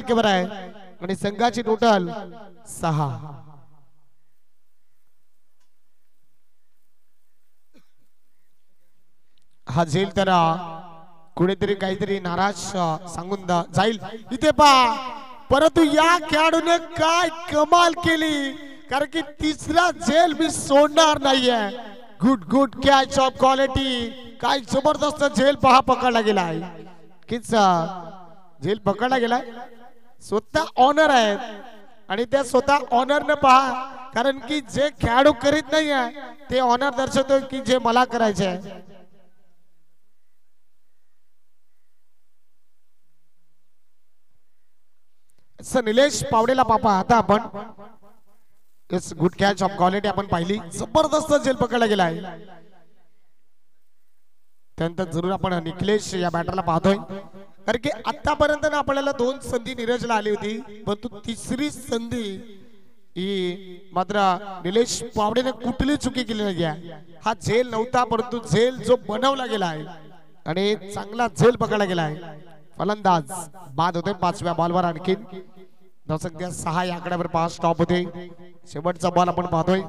फलकेवर आहे आणि संघाची टोटल 6. हा झेल तर कुणीतरी काहीतरी नाराज सांगून जाईल इथे पहा. परंतु या खेळाडूने काय कमाल केली, कारण की तिसरा झेल मी सोडणार नाहीये. Good good catch of quality. काय जबरदस्त झेल पहा पकडला गेलाय. किच झेल पकडला गेलाय. स्वतः ऑनर आहेत आणि त्या स्वतः ऑनर न पहा, कारण की जे खेळाडू करीत नाहीये ते ऑनर दर्शवतो की जे मला करायचे आहे. निलेश पावडेला पापा आता आपण it's good catch of quality आपण पाहिली. जबरदस्त झेल पकडला गेलाय. त्यानंतर जरूर आपण निखिलेश या बॅटरला पाहतोय, कारण की आतापर्यंत आपल्याला 2 संधी नीरजला आली होती, परंतु तिसरी संधी ही मात्र निलेश पावडेने कुठली चुकी केली नाही. हा झेल नव्हता, परंतु झेल जो बनवला गेला आहे आणि चांगला झेल पकडला गेला आहे. फलंदाज बाद होते 5व्या बॉलवर. आणखी धावसंख्या 6 या आकड्यावर 5 स्टॉप होते. शेवटचा बॉल आपण पाहतोय.